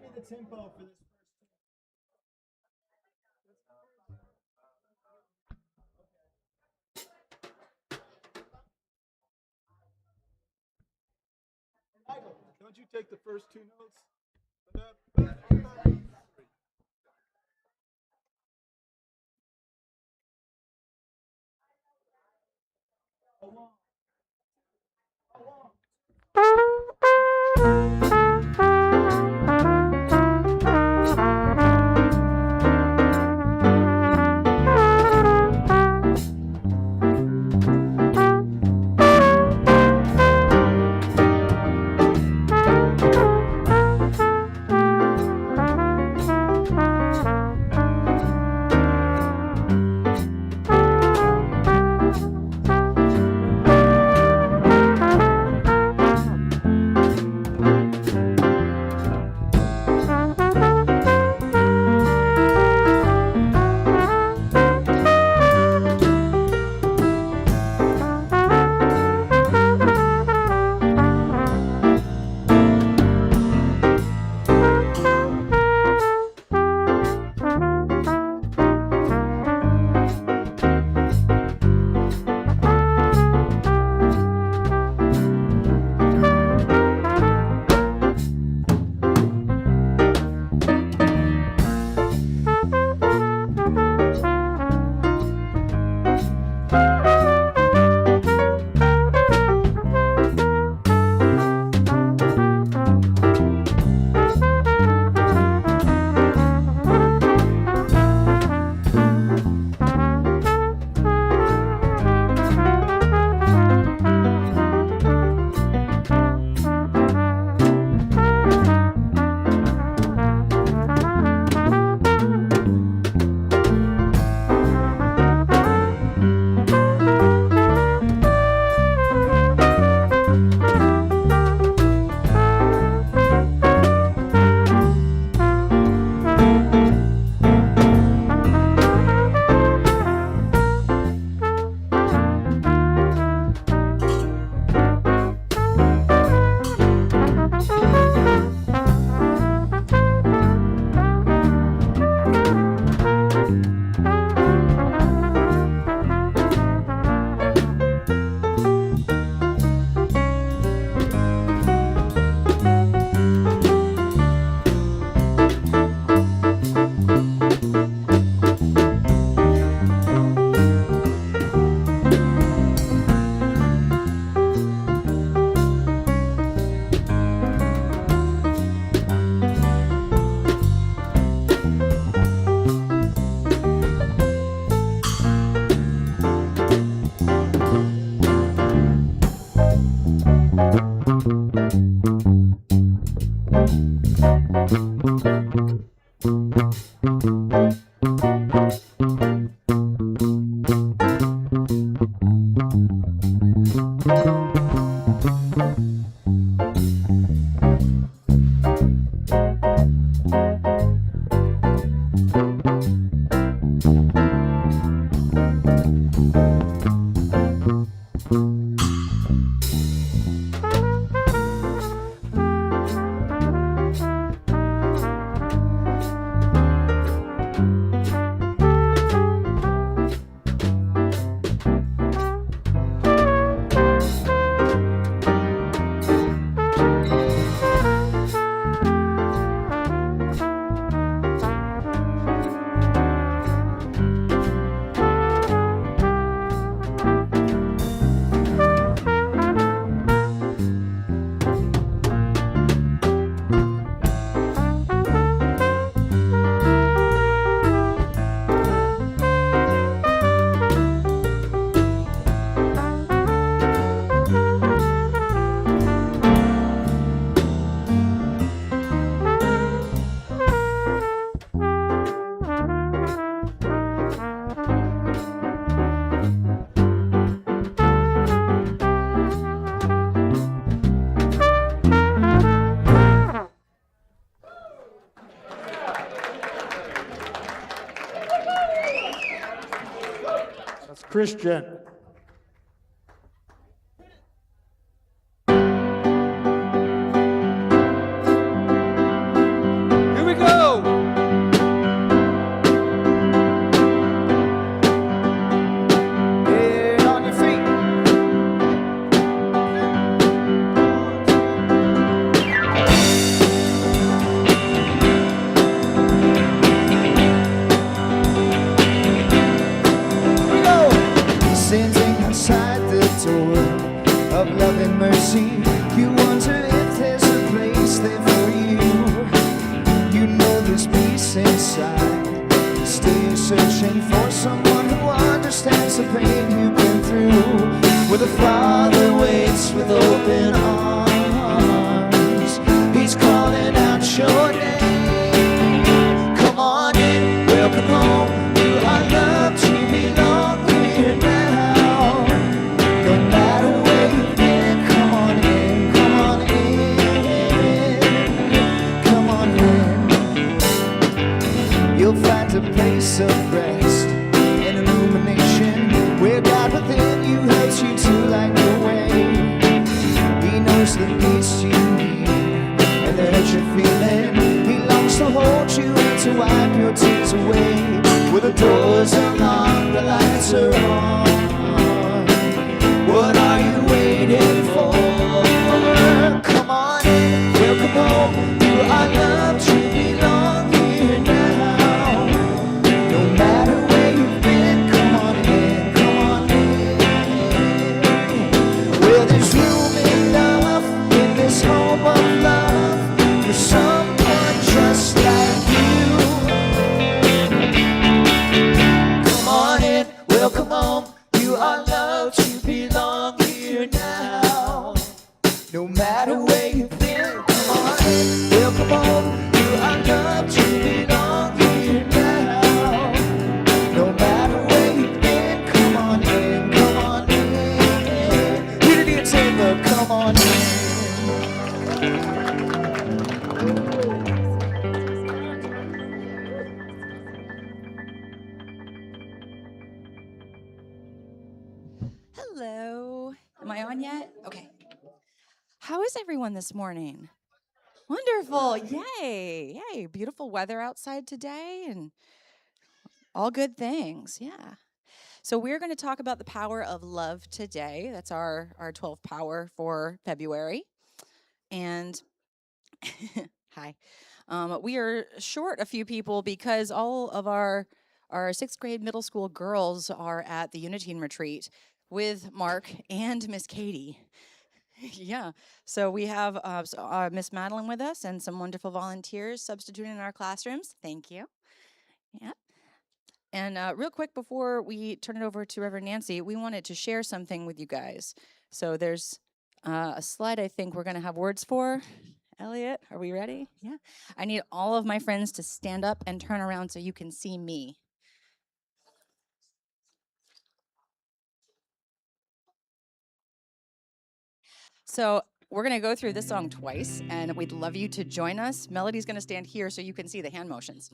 Give me the tempo for this first tune. Michael, don't you take the first two notes? Along. Along. Christian. peace inside. Still you're searching for someone who understands the pain you've been through, where the Father waits with open arms. He's calling out your name. Come on in, welcome home. You are loved, you belong here now. No matter where you've been, come on in, come on in, come on in. You'll find a place of rest and illumination, where God within you helps you to light your way. He knows the peace you need and the hurt you're feeling. He longs to hold you and to wipe your tears away. Where the doors are locked, the lights are on. What are you waiting for? Come on in, welcome home. You are loved, you belong here now. No matter where you've been, come on in, come on in. Well, there's room enough in this home of love for someone just like you. Come on in, welcome home. You are loved, you belong here now. No matter where you've been, come on in, welcome home. You are loved, you belong here now. No matter where you've been, come on in, come on in. Here to your table, come on in. Hello. Am I on yet? Okay. How is everyone this morning? Wonderful. Yay. Yay. Beautiful weather outside today and all good things. Yeah. So we're going to talk about the power of love today. That's our 12th power for February. And hi. We are short a few people because all of our 6th grade middle school girls are at the Unitine retreat with Mark and Miss Katie. Yeah. So we have Miss Madeline with us and some wonderful volunteers substituting in our classrooms. Thank you. Yeah. And real quick before we turn it over to Reverend Nancy, we wanted to share something with you guys. So there's a slide I think we're going to have words for. Elliot, are we ready? Yeah. I need all of my friends to stand up and turn around so you can see me. So we're going to go through this song twice, and we'd love you to join us. Melody's going to stand here so you can see the hand motions.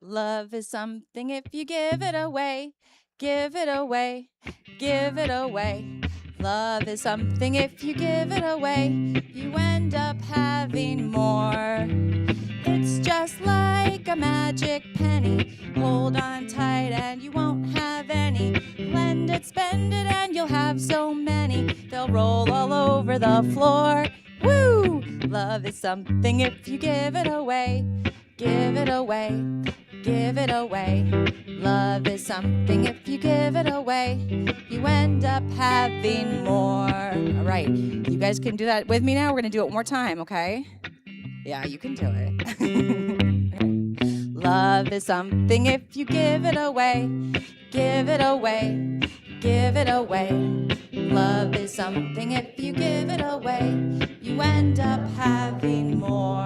Love is something if you give it away, give it away, give it away. Love is something if you give it away, you end up having more. It's just like a magic penny. Hold on tight and you won't have any. Lend it, spend it, and you'll have so many. They'll roll all over the floor. Woo! Love is something if you give it away. Give it away. Give it away. Love is something if you give it away. You end up having more. All right. You guys can do that with me now. We're going to do it one more time, okay? Yeah, you can do it. Love is something if you give it away. Give it away. Give it away. Love is something if you give it away. You end up having more.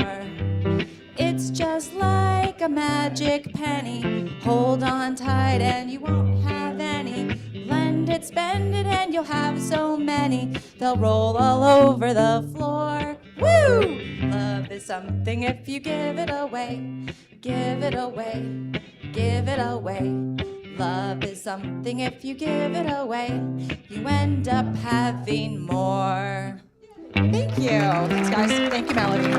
It's just like a magic penny. Hold on tight and you won't have any. Lend it, spend it, and you'll have so many. They'll roll all over the floor. Woo! Love is something if you give it away. Give it away. Give it away. Love is something if you give it away. You end up having more. Thank you. Thanks, guys. Thank you, Melody.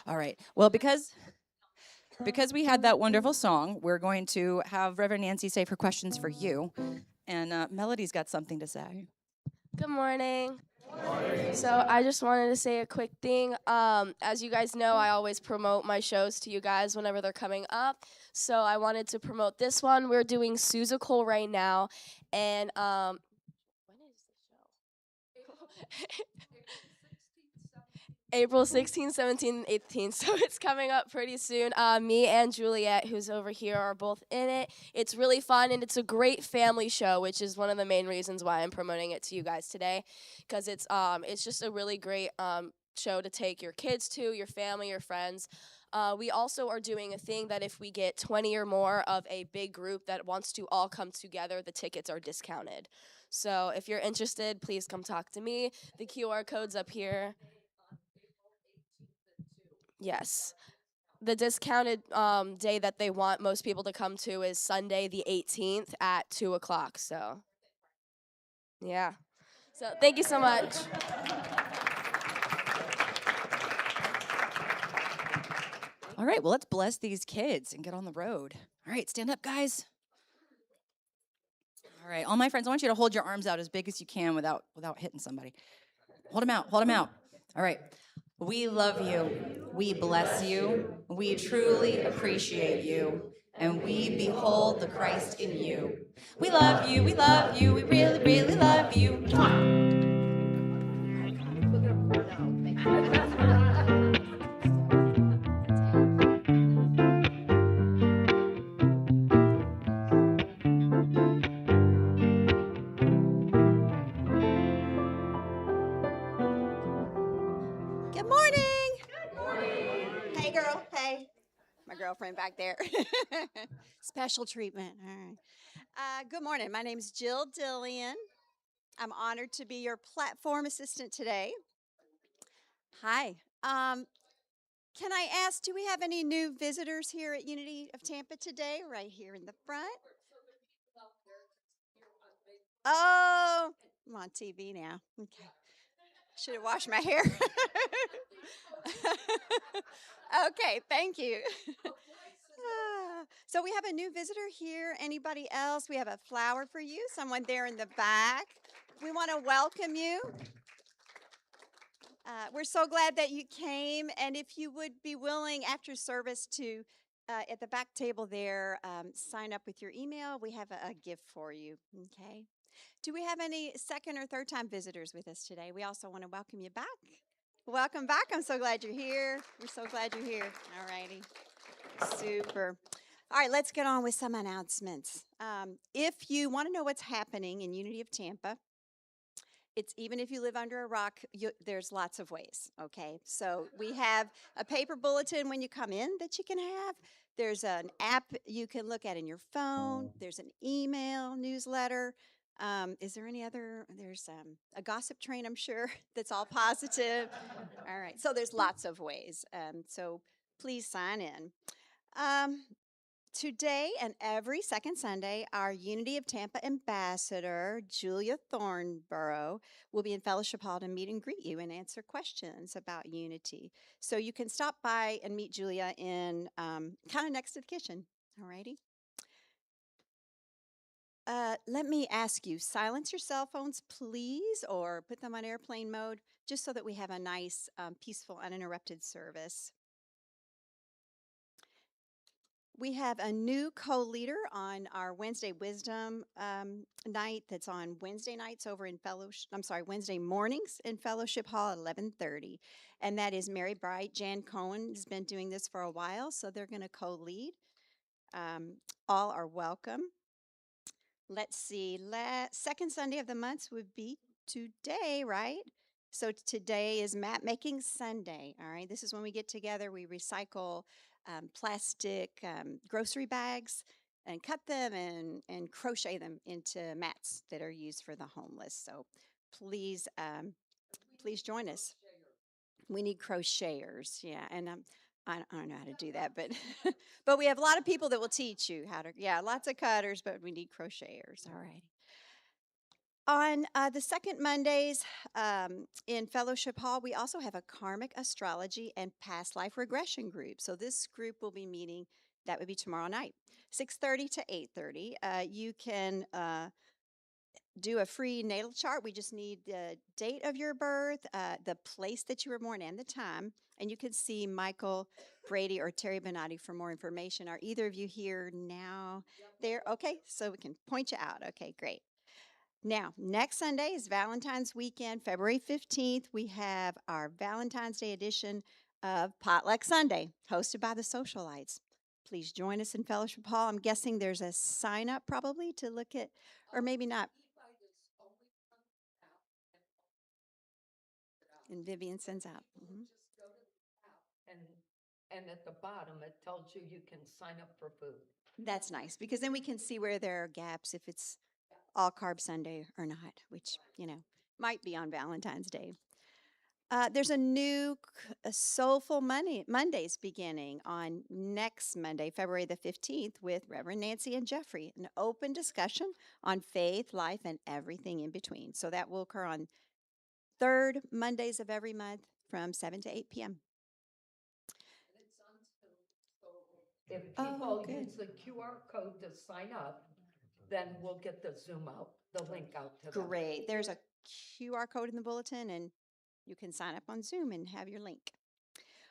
All right. Well, because we had that wonderful song, we're going to have Reverend Nancy save her questions for you. And Melody's got something to say. Good morning. So I just wanted to say a quick thing. As you guys know, I always promote my shows to you guys whenever they're coming up. So I wanted to promote this one. We're doing Susical right now, and when is the show? April 16th, 17th, and 18th. So it's coming up pretty soon. Me and Juliet, who's over here, are both in it. It's really fun, and it's a great family show, which is one of the main reasons why I'm promoting it to you guys today, because it's just a really great show to take your kids to, your family, your friends. We also are doing a thing that if we get 20 or more of a big group that wants to all come together, the tickets are discounted. So if you're interested, please come talk to me. The QR code's up here. Yes. The discounted day that they want most people to come to is Sunday the 18th at 2 o'clock. So, yeah. So, thank you so much. All right, well, let's bless these kids and get on the road. All right, stand up, guys. All right, all my friends, I want you to hold your arms out as big as you can without hitting somebody. Hold them out, hold them out. All right. We love you. We bless you. We truly appreciate you. And we behold the Christ in you. We love you. We love you. We really, really love you. Good morning. Good morning. Hey, girl. Hey, my girlfriend back there. Special treatment. All right. Good morning. My name is Jill Dillian. I'm honored to be your platform assistant today. Hi. Can I ask, do we have any new visitors here at Unity of Tampa today? Right here in the front. Oh, I'm on TV now. Okay. Should have washed my hair. Okay, thank you. So we have a new visitor here. Anybody else? We have a flower for you. Someone there in the back. We want to welcome you. We're so glad that you came. And if you would be willing after service to, at the back table there, sign up with your email, we have a gift for you. Okay. Do we have any second or third time visitors with us today? We also want to welcome you back. Welcome back. I'm so glad you're here. We're so glad you're here. All righty. Super. All right, let's get on with some announcements. If you want to know what's happening in Unity of Tampa, it's even if you live under a rock, there's lots of ways, okay? So we have a paper bulletin when you come in that you can have. There's an app you can look at in your phone. There's an email newsletter. Is there any other? There's a gossip train, I'm sure, that's all positive. All right, so there's lots of ways. So please sign in. Today and every second Sunday, our Unity of Tampa ambassador, Julia Thornborough, will be in Fellowship Hall to meet and greet you and answer questions about Unity. So you can stop by and meet Julia in kind of next to the kitchen. All righty. Let me ask you, silence your cell phones, please, or put them on airplane mode, just so that we have a nice, peaceful, uninterrupted service. We have a new co-leader on our Wednesday Wisdom night that's on Wednesday nights over in Wednesday mornings in Fellowship Hall at 11:30. And that is Mary Bright. Jan Cohen has been doing this for a while, so they're going to co-lead. All are welcome. Let's see, second Sunday of the month would be today, right? So today is Map Making Sunday, all right? This is when we get together, we recycle plastic grocery bags and cut them and crochet them into mats that are used for the homeless. So please, please join us. We need crocheters, yeah, and I don't know how to do that, but but we have a lot of people that will teach you how to, yeah, lots of cutters, but we need crocheters, all right. On the second Mondays in Fellowship Hall, we also have a karmic astrology and past life regression group. So this group will be meeting, that would be tomorrow night, 6:30 to 8:30. You can do a free natal chart. We just need the date of your birth, the place that you were born, and the time. And you can see Michael Brady or Terry Benatti for more information. Are either of you here now? There? Okay, so we can point you out. Okay, great. Now, next Sunday is Valentine's weekend, February 15th. We have our Valentine's Day edition of Potluck Sunday, hosted by the Socialites. Please join us in Fellowship Hall. I'm guessing there's a sign up probably to look at, or maybe not. And Vivian sends out. And, and at the bottom, it tells you you can sign up for food. That's nice because then we can see where there are gaps if it's all carb Sunday or not, which, might be on Valentine's Day. There's a new Soulful Mondays beginning on next Monday, February the 15th, with Reverend Nancy and Jeffrey, an open discussion on faith, life, and everything in between. So that will occur on third Mondays of every month from 7 to 8 p.m. If Oh, people good. use the QR code to sign up, then we'll get the Zoom out, the link out to them. Great. There's a QR code in the bulletin, and you can sign up on Zoom and have your link.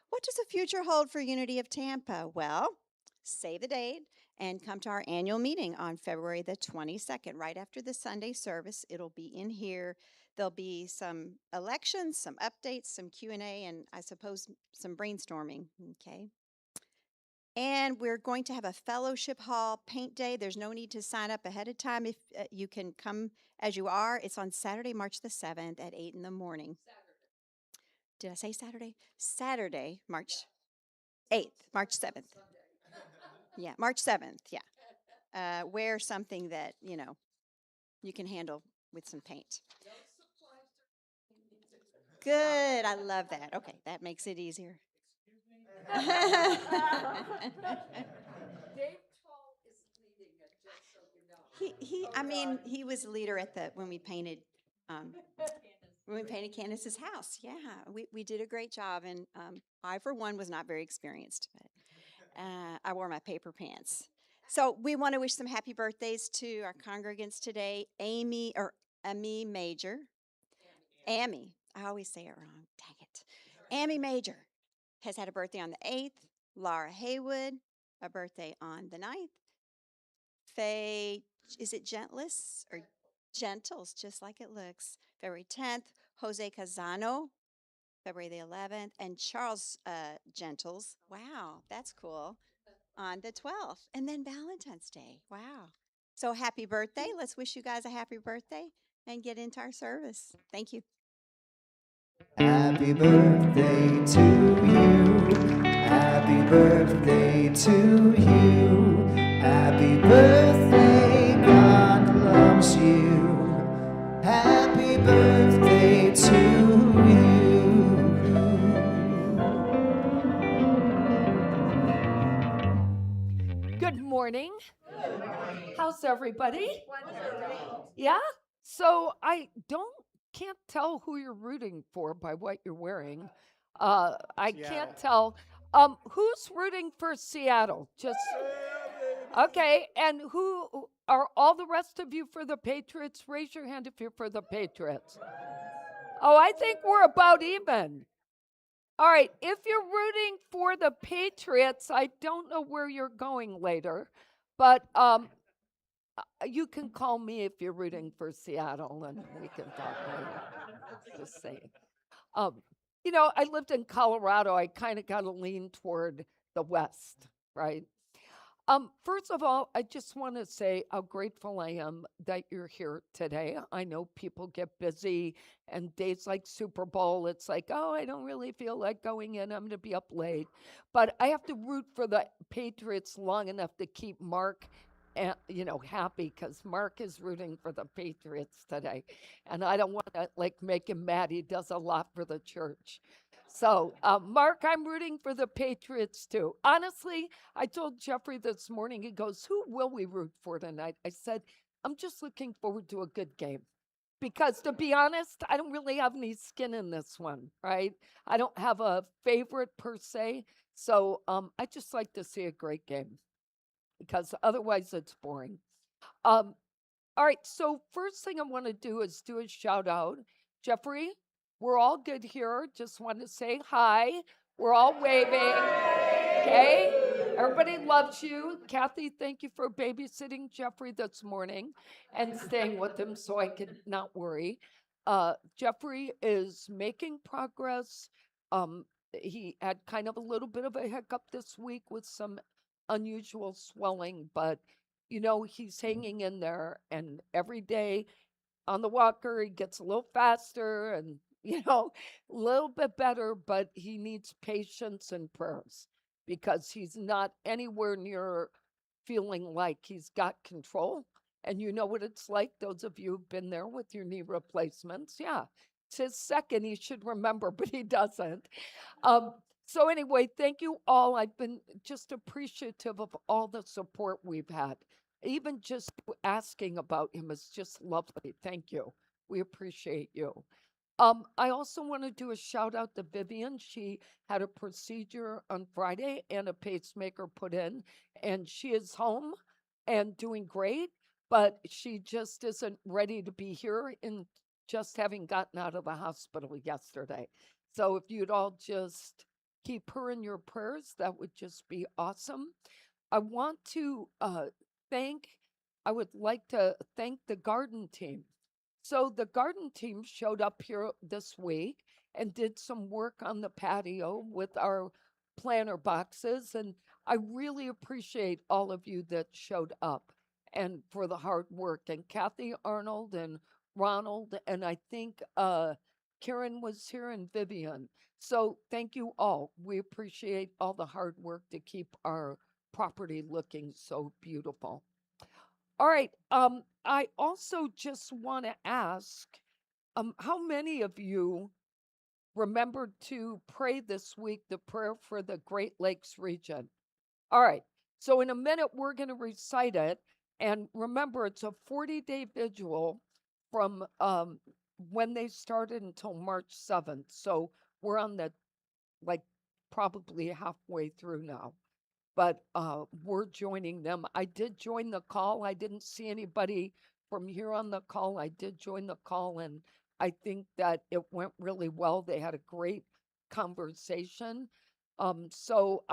What does the future hold for Unity of Tampa? Well, save the date and come to our annual meeting on February the 22nd, right after the Sunday service. It'll be in here. There'll be some elections, some updates, some Q&A, and I suppose some brainstorming, okay? And we're going to have a fellowship hall paint day. There's no need to sign up ahead of time. If you can come as you are. It's on Saturday, March the 7th at 8 in the morning. Did I say Saturday? Saturday, March 8th, March 7th. Yeah, March 7th, yeah. Wear something that, you can handle with some paint. Good, I love that. Okay, that makes it easier. Dave Tall is leading it, just so you know. He was the leader at when we painted, Candace's house. Yeah, we did a great job, and I, for one, was not very experienced, but I wore my paper pants. So we want to wish some happy birthdays to our congregants today. Amy Major. Amy. I always say it wrong. Dang it. Amy Major has had a birthday on the 8th. Laura Haywood, a birthday on the 9th. Faye, is it Gentles or Gentles, just like it looks? February 10th. Jose Casano, February the 11th. And Charles Gentles, wow, that's cool, on the 12th. And then Valentine's Day, wow. So happy birthday. Let's wish you guys a happy birthday and get into our service. Thank you. Happy birthday to you. Happy birthday to you. Happy birthday, God loves you. Happy birthday to you. Good morning. How's everybody? Yeah? So I can't tell who you're rooting for by what you're wearing. I can't tell. Who's rooting for Seattle? Just okay. And who are all the rest of you for the Patriots? Raise your hand if you're for the Patriots. Oh, I think we're about even. All right. If you're rooting for the Patriots, I don't know where you're going later, but you can call me if you're rooting for Seattle, and we can talk later. Just saying. I lived in Colorado. I kind of got to lean toward the West, right? First of all, I just want to say how grateful I am that you're here today. I know people get busy, and days like Super Bowl, it's like, oh, I don't really feel like going in. I'm going to be up late. But I have to root for the Patriots long enough to keep Mark happy, because Mark is rooting for the Patriots today. And I don't want to make him mad. He does a lot for the church. So, Mark, I'm rooting for the Patriots too. Honestly, I told Jeffrey this morning, he goes, who will we root for tonight? I said, I'm just looking forward to a good game. Because to be honest, I don't really have any skin in this one, right? I don't have a favorite per se. So I just like to see a great game, because otherwise it's boring. All right, so first thing I want to do is do a shout out. Jeffrey, we're all good here. Just want to say hi. We're all waving. Okay? Everybody loves you. Kathy, thank you for babysitting Jeffrey this morning and staying with him so I could not worry. Jeffrey is making progress. He had kind of a little bit of a hiccup this week with some unusual swelling, but he's hanging in there, and every day on the walker, he gets a little faster and, a little bit better, but he needs patience and prayers because he's not anywhere near feeling like he's got control. And you know what it's like, those of you who've been there with your knee replacements. Yeah, it's his second, he should remember, but he doesn't. So anyway, thank you all. I've been just appreciative of all the support we've had. Even just asking about him is just lovely. Thank you. We appreciate you. I also want to do a shout out to Vivian. She had a procedure on Friday and a pacemaker put in, and she is home and doing great, but she just isn't ready to be here in just having gotten out of the hospital yesterday. So if you'd all just keep her in your prayers, that would just be awesome. I want to thank, I would like to thank the garden team. So the garden team showed up here this week and did some work on the patio with our planter boxes. And I really appreciate all of you that showed up and for the hard work. And Kathy Arnold and Ronald, and I think Karen was here and Vivian. So thank you all. We appreciate all the hard work to keep our property looking so beautiful. All right. I also just want to ask, how many of you remembered to pray this week the prayer for the Great Lakes region? All right. So in a minute, we're going to recite it. And remember, it's a 40-day vigil from when they started until March 7th. So we're on the, like, probably halfway through now. But we're joining them. I did join the call. I didn't see anybody from here on the call. I did join the call, and I think that it went really well. They had a great conversation. So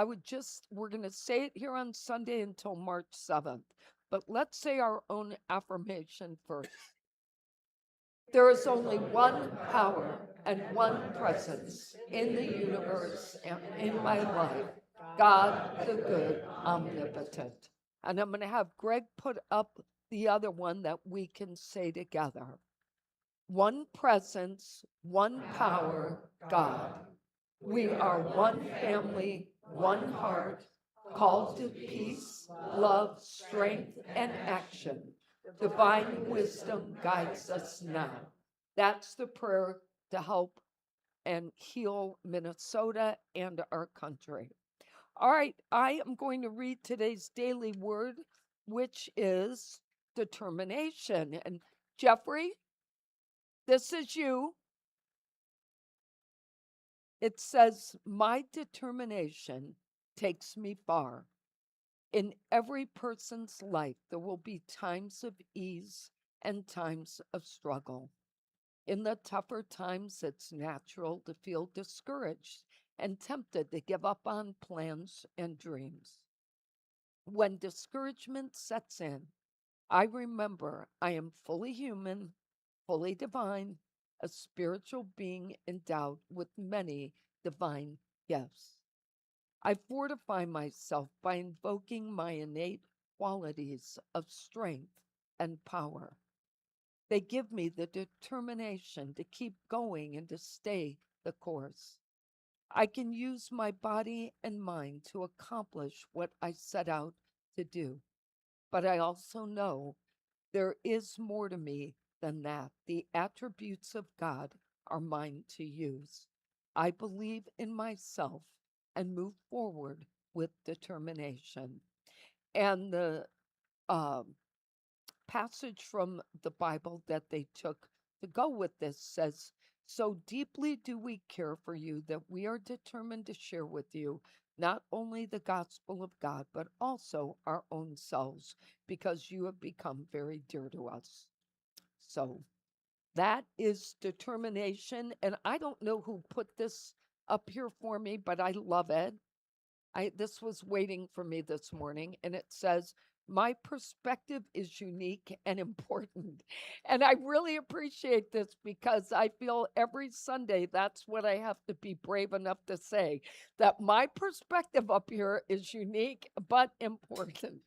we're going to say it here on Sunday until March 7th. But let's say our own affirmation first. There is only one power and one presence in the universe and in my life, God the good, omnipotent. And I'm going to have Greg put up the other one that we can say together. One presence, one power, God. We are one family, one heart, called to peace, love, strength, and action. Divine wisdom guides us now. That's the prayer to help and heal Minnesota and our country. All right, I am going to read today's daily word, which is determination. And Jeffrey, this is you. It says, my determination takes me far. In every person's life, there will be times of ease and times of struggle. In the tougher times, it's natural to feel discouraged and tempted to give up on plans and dreams. When discouragement sets in, I remember I am fully human, fully divine, a spiritual being endowed with many divine gifts. I fortify myself by invoking my innate qualities of strength and power. They give me the determination to keep going and to stay the course. I can use my body and mind to accomplish what I set out to do. But I also know there is more to me than that. The attributes of God are mine to use. I believe in myself and move forward with determination. And the passage from the Bible that they took to go with this says, so deeply do we care for you that we are determined to share with you not only the gospel of God, but also our own selves, because you have become very dear to us. So that is determination. And I don't know who put this up here for me, but I love it. This was waiting for me this morning, and it says, "My perspective is unique and important." And I really appreciate this because I feel every Sunday that's what I have to be brave enough to say, that my perspective up here is unique but important.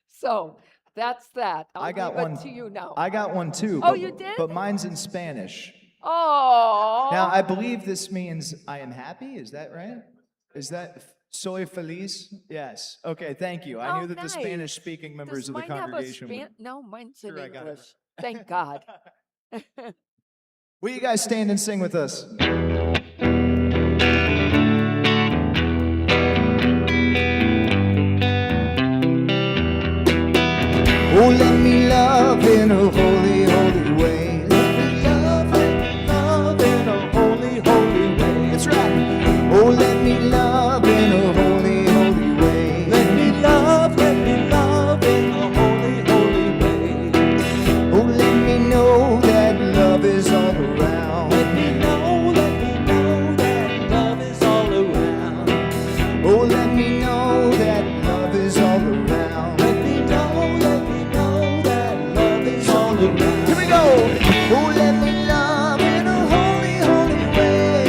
So that's that. I'll I got leave one. it to you now. I got one too. Oh, but, you did? But mine's in Spanish. Oh. Now, I believe this means I am happy. Is that right? Is that soy feliz? Yes. Okay, thank you. I knew that the Spanish speaking members Does of the mine have a congregation would. No, mine's in Sure, I got it. English. Thank God. Will you guys stand and sing with us? Oh, let me love in a holy, holy way. Let me love in a holy, holy way. That's right. Oh, let me love in a holy, holy way. Let me love in a holy, holy way. Oh, let me know that love is all around. Let me know that love is all around. Oh, let me know that love is all around. Let me know that love is all around. Here we go. Oh, let me love in a holy, holy way.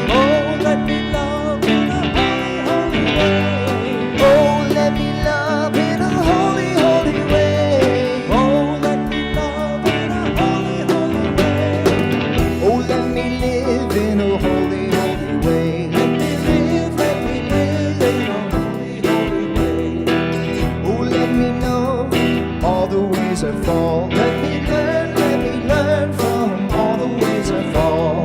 Oh, let me love in a holy, holy way. Oh, let me love in a holy, holy way. Oh, let me love in a holy, holy way. Oh, let me live in a holy, holy way. Let me live in a holy, holy way. Oh, let me know all the ways I fall. Let me learn from all the ways I fall.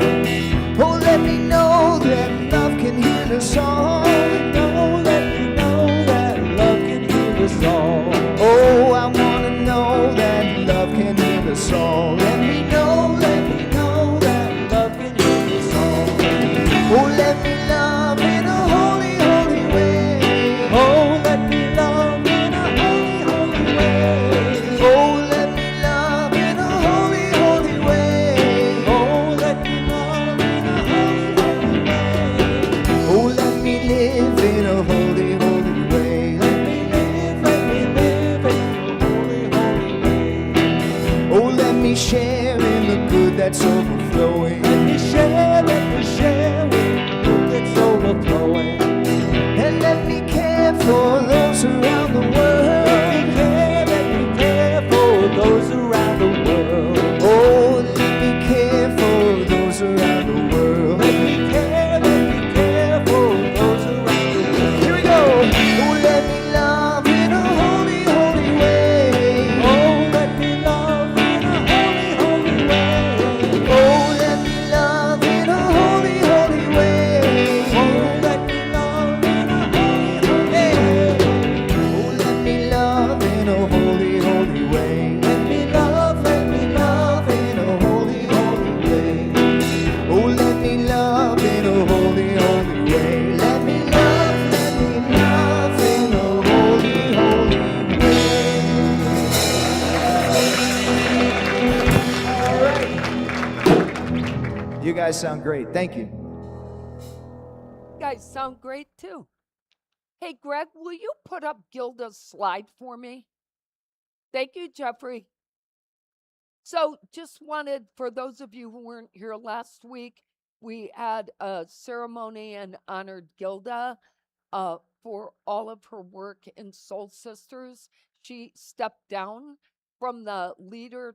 Oh, let me know that love can heal us all. Let me know that love can heal us all. Oh, I wanna know that love can heal us all. Let me know that love can heal us all. Oh, let me love in a holy, holy way. Oh, let me love in a holy, holy way. Oh, let me love in a holy, holy way. Oh, let me love in a holy, holy way. Oh, let me live in a holy, holy way. Let me live in a holy, holy way. Oh, let me share in the good that's overflowing. Let me share with the good that's overflowing. And let me care for those around the world. Let me care for those around the world. Oh, let me care for those around the world. Let me care for those around the world. Here we go. Oh, let me love in a holy, holy way. Oh, let me love in a holy, holy way. Oh, let me love in a holy, holy way. Oh, let me love in a holy, holy way. Oh, let me love in a holy, holy way. Let me love in a holy, holy way. Oh, let me love in a holy, holy way. Let me love in a holy, holy way. All right. You guys sound great. Thank you. You guys sound great too. Hey, Greg, will you put up Gilda's slide for me? Thank you, Jeffrey. So, just wanted, for those of you who weren't here last week, we had a ceremony and honored Gilda for all of her work in Soul Sisters. She stepped down from the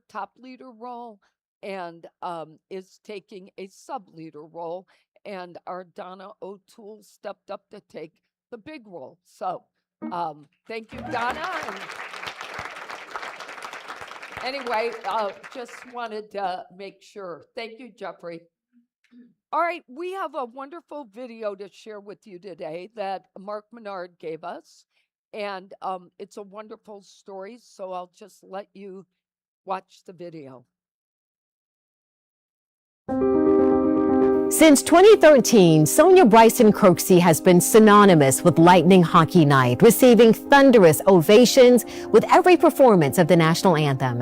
top leader role, and is taking a sub leader role. And our Donna O'Toole stepped up to take the big role. So, thank you, Donna. And anyway, just wanted to make sure. Thank you, Jeffrey. All right, we have a wonderful video to share with you today that Mark Menard gave us. And it's a wonderful story, so I'll just let you watch the video. Since 2013, Sonia Bryson Kirksey has been synonymous with Lightning Hockey Night, receiving thunderous ovations with every performance of the national anthem.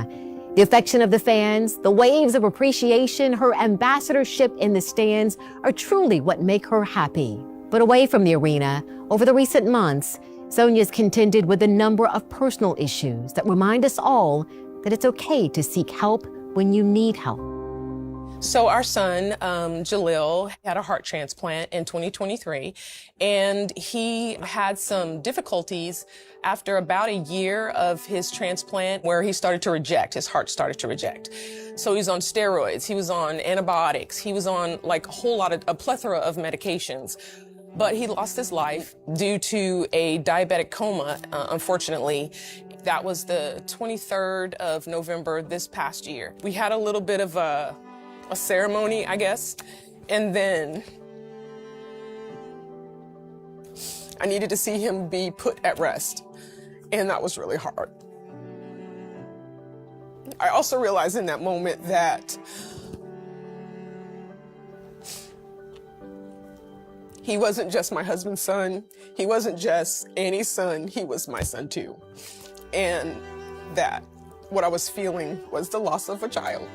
The affection of the fans, the waves of appreciation, her ambassadorship in the stands are truly what make her happy. But away from the arena, over the recent months, Sonia's contended with a number of personal issues that remind us all that it's okay to seek help when you need help. So our son, Jalil, had a heart transplant in 2023, and he had some difficulties after about a year of his transplant where he started to reject, his heart started to reject. So he was on steroids, he was on antibiotics, he was on like a plethora of medications. But he lost his life due to a diabetic coma, unfortunately. That was the 23rd of November this past year. We had a little bit of a ceremony, I guess, and then I needed to see him be put at rest, and that was really hard. I also realized in that moment that he wasn't just my husband's son, he wasn't just Annie's son, he was my son too. And that what I was feeling was the loss of a child.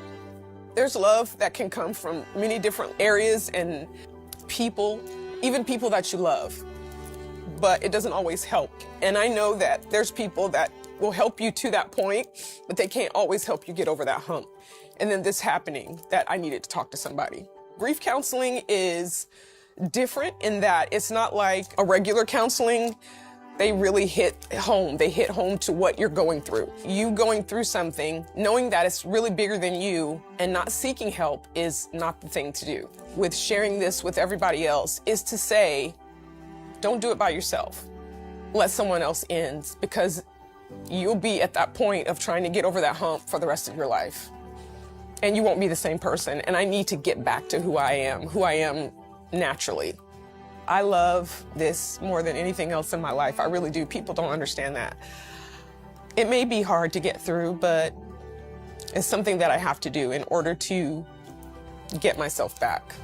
There's love that can come from many different areas and people, even people that you love, but it doesn't always help. And I know that there's people that will help you to that point, but they can't always help you get over that hump. And then this happening, that I needed to talk to somebody. Grief counseling is different in that it's not like a regular counseling. They really hit home. They hit home to what you're going through. You going through something, knowing that it's really bigger than you and not seeking help is not the thing to do. With sharing this with everybody else is to say, don't do it by yourself. Let someone else in, because you'll be at that point of trying to get over that hump for the rest of your life. And you won't be the same person. And I need to get back to who I am naturally. I love this more than anything else in my life. I really do. People don't understand that. It may be hard to get through, but it's something that I have to do in order to get myself back.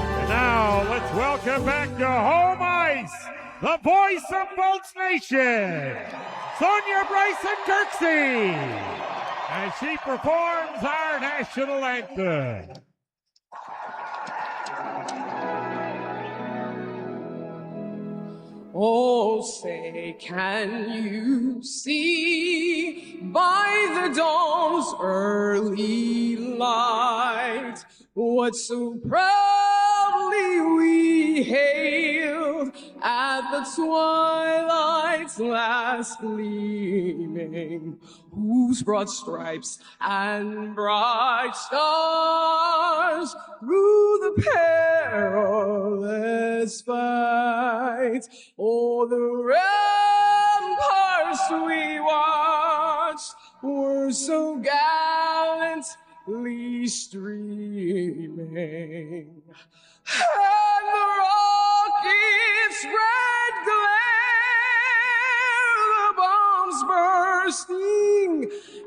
And now let's welcome back to home ice, the voice of Bolts Nation, Sonia Bryson Kirksey, as she performs our national anthem. Oh, say, can you see by the dawn's early light what so proudly we hailed at the twilight's last gleaming, whose broad stripes and bright stars through the perilous fight o'er the ramparts we watched were so gallantly streaming, and the rocket's red glare, the bombs bursting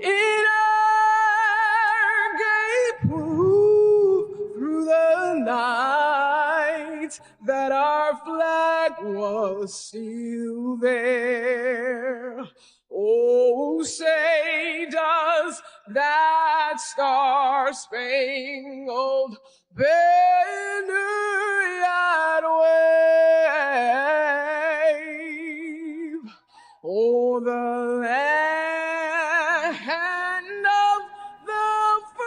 in air gave proof through the night that our flag was still there. Oh, say, does that star-spangled banner yet wave o'er the land of the free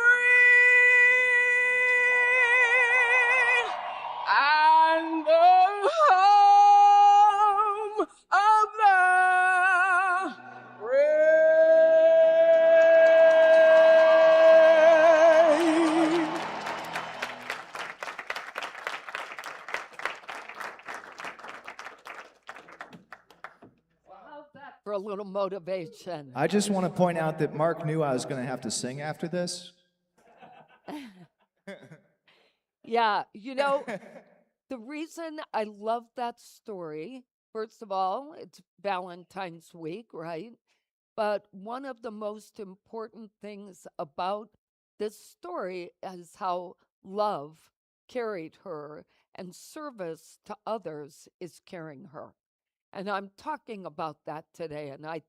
and the home of the brave? How's that for a little motivation? I just want to point out that Mark knew I was going to have to sing after this. Yeah, you know, the reason I love that story, first of all, it's Valentine's week, right? But one of the most important things about This story is how love carried her and service to others is carrying her. And I'm talking about that today. And I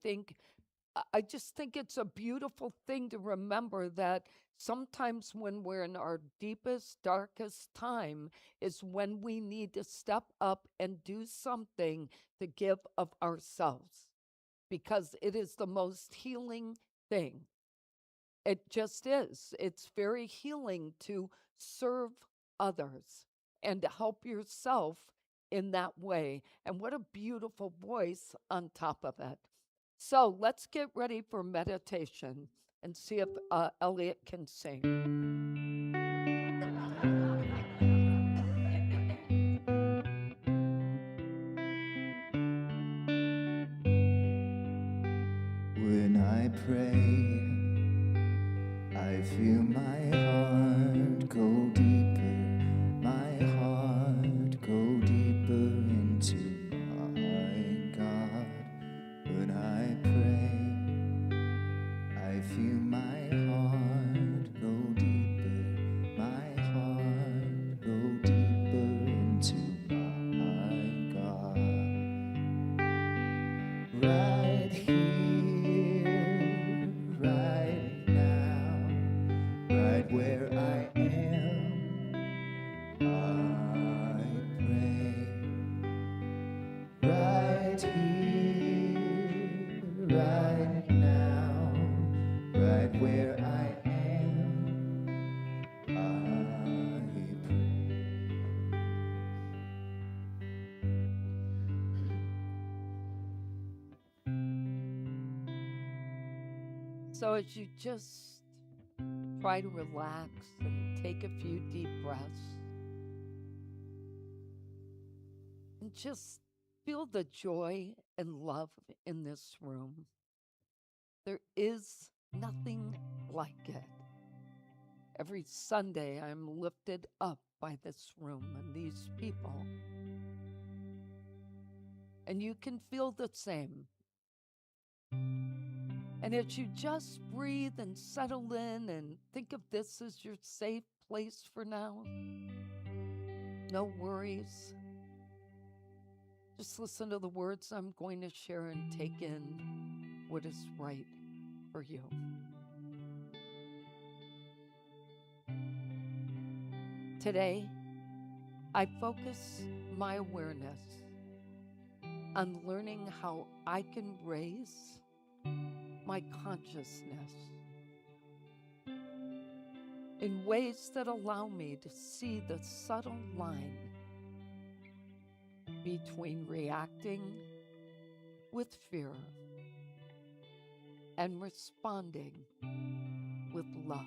just think it's a beautiful thing to remember that sometimes when we're in our deepest, darkest time is when we need to step up and do something to give of ourselves, because it is the most healing thing. It just is. It's very healing to serve others and to help yourself in that way. And what a beautiful voice on top of it. So let's get ready for meditation and see if Elliot can sing. When I pray, I feel my heart go deeper, my heart go deeper into my God. When I pray, I feel my heart go deeper, my heart go deeper into my God. Right here, right now, right where I am, I pray. Right here, right now, right where I am, I pray. So as you just try to relax and take a few deep breaths and just feel the joy and love in this room. There is nothing like it. Every Sunday, I'm lifted up by this room and these people. And you can feel the same. And as you just breathe and settle in and think of this as your safe place for now, no worries. Just listen to the words I'm going to share and take in what is right for you. Today, I focus my awareness on learning how I can raise my consciousness in ways that allow me to see the subtle line between reacting with fear and responding with love.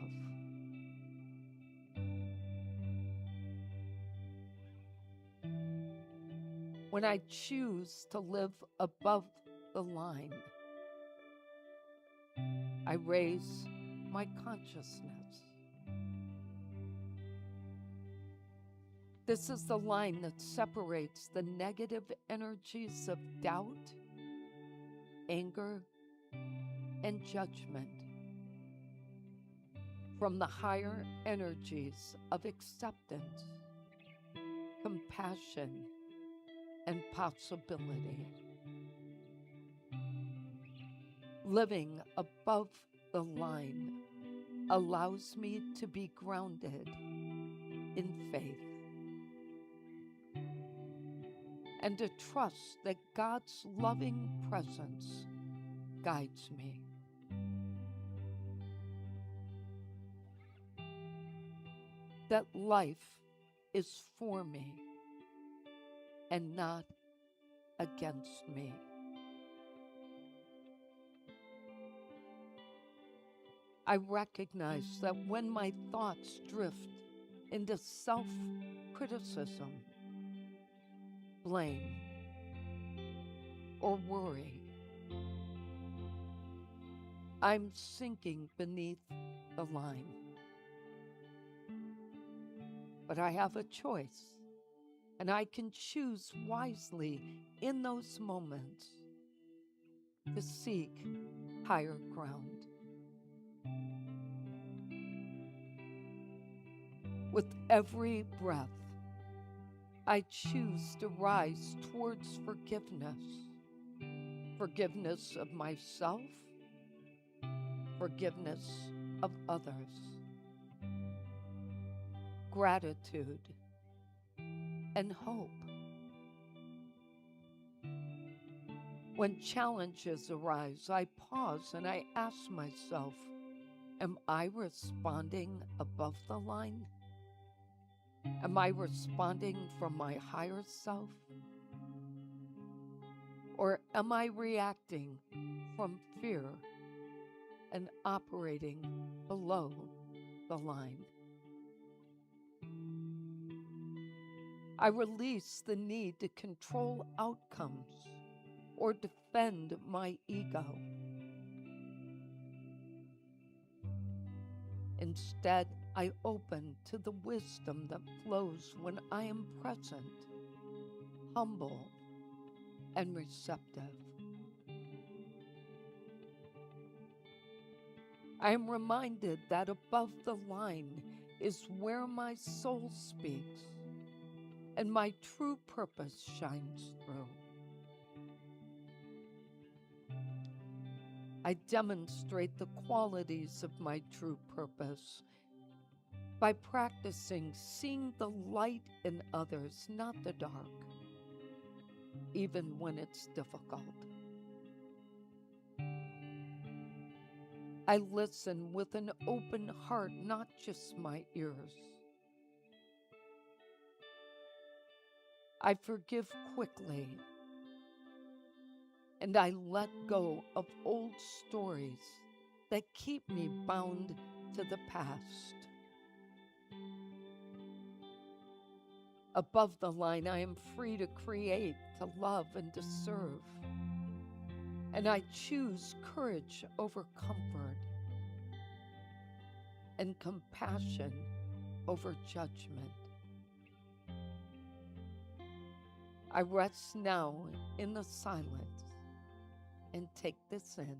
When I choose to live above the line, I raise my consciousness. This is the line that separates the negative energies of doubt, anger, and judgment from the higher energies of acceptance, compassion, and possibility. Living above the line allows me to be grounded in faith and to trust that God's loving presence guides me. That life is for me and not against me. I recognize that when my thoughts drift into self-criticism, blame, or worry, I'm sinking beneath the line. But I have a choice, and I can choose wisely in those moments to seek higher ground. With every breath, I choose to rise towards forgiveness. Forgiveness of myself, forgiveness of others, gratitude, and hope. When challenges arise, I pause and I ask myself, am I responding above the line? Am I responding from my higher self? Or am I reacting from fear and operating below the line? I release the need to control outcomes or defend my ego. Instead, I open to the wisdom that flows when I am present, humble, and receptive. I am reminded that above the line is where my soul speaks and my true purpose shines through. I demonstrate the qualities of my true purpose by practicing seeing the light in others, not the dark, even when it's difficult. I listen with an open heart, not just my ears. I forgive quickly, and I let go of old stories that keep me bound to the past. Above the line, I am free to create, to love, and to serve. And I choose courage over comfort and compassion over judgment. I rest now in the silence and take this in.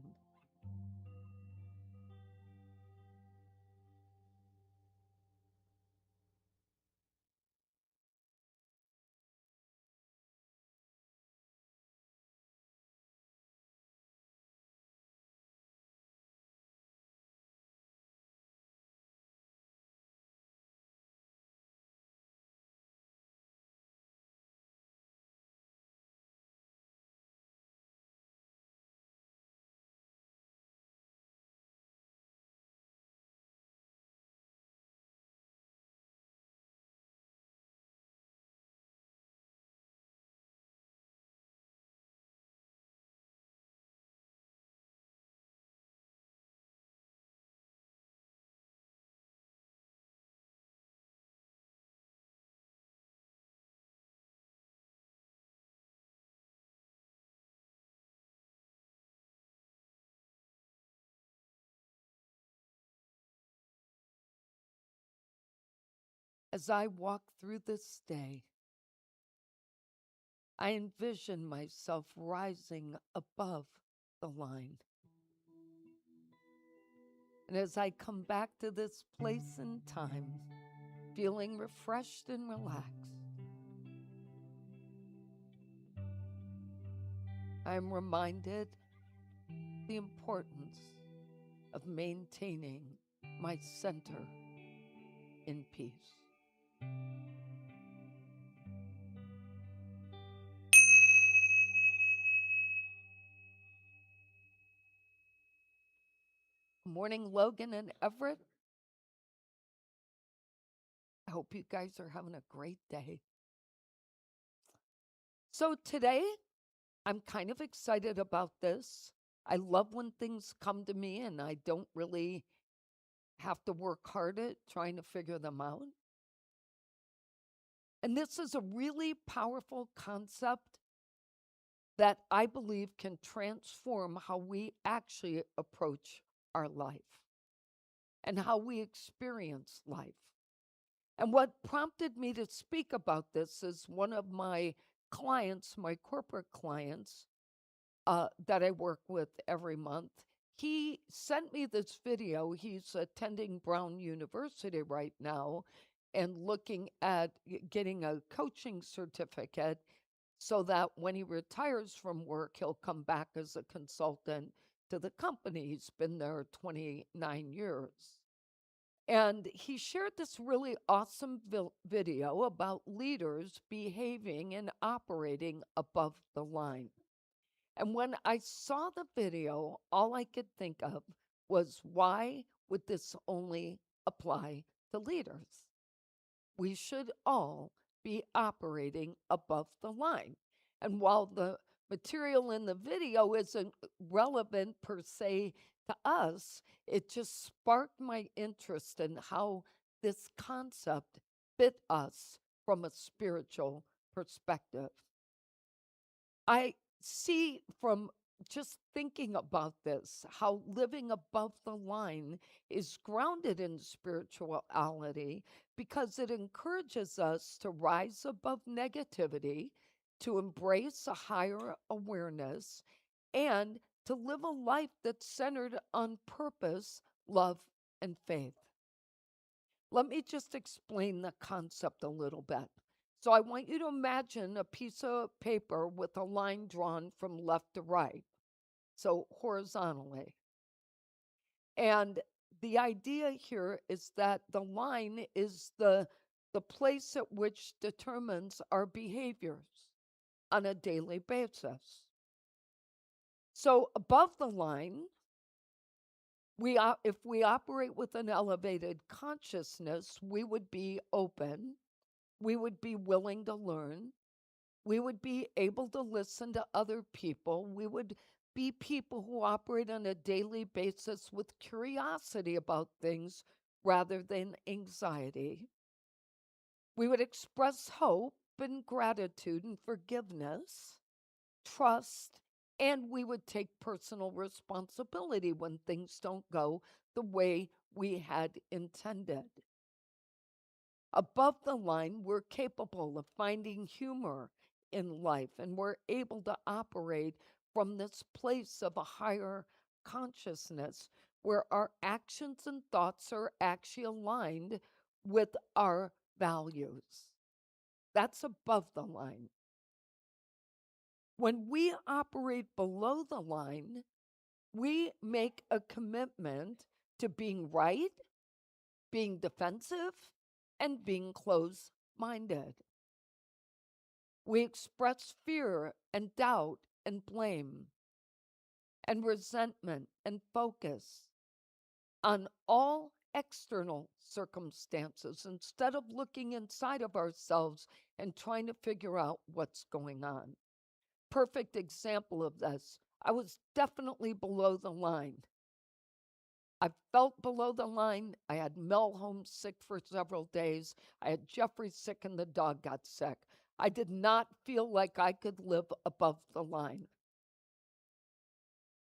As I walk through this day, I envision myself rising above the line. And as I come back to this place and time, feeling refreshed and relaxed, I am reminded the importance of maintaining my center in peace. Good morning, Logan and Everett. I hope you guys are having a great day. So today, I'm kind of excited about this. I love when things come to me and I don't really have to work hard at trying to figure them out. And this is a really powerful concept that I believe can transform how we actually approach our life and how we experience life. And what prompted me to speak about this is one of my clients, my corporate clients, that I work with every month. He sent me this video. He's attending Brown University right now, and looking at getting a coaching certificate so that when he retires from work, he'll come back as a consultant to the company. He's been there 29 years. And he shared this really awesome video about leaders behaving and operating above the line. And when I saw the video, all I could think of was, why would this only apply to leaders? We should all be operating above the line. And while the material in the video isn't relevant per se to us, it just sparked my interest in how this concept fit us from a spiritual perspective. I see from just thinking about this how living above the line is grounded in spirituality because it encourages us to rise above negativity, to embrace a higher awareness, and to live a life that's centered on purpose, love, and faith. Let me just explain the concept a little bit. So I want you to imagine a piece of paper with a line drawn from left to right, so horizontally. And the idea here is that the line is the place at which determines our behaviors on a daily basis. So above the line, if we operate with an elevated consciousness, we would be open, we would be willing to learn, we would be able to listen to other people, we would be people who operate on a daily basis with curiosity about things rather than anxiety. We would express hope and gratitude and forgiveness, trust, and we would take personal responsibility when things don't go the way we had intended. Above the line, we're capable of finding humor in life, and we're able to operate from this place of a higher consciousness where our actions and thoughts are actually aligned with our values. That's above the line. When we operate below the line, we make a commitment to being right, being defensive, and being closed minded. We express fear and doubt and blame and resentment and focus on all external circumstances instead of looking inside of ourselves and trying to figure out what's going on. Perfect example of this. I was definitely below the line. I felt below the line. I had Mel home sick for several days. I had Jeffrey sick and the dog got sick. I did not feel like I could live above the line.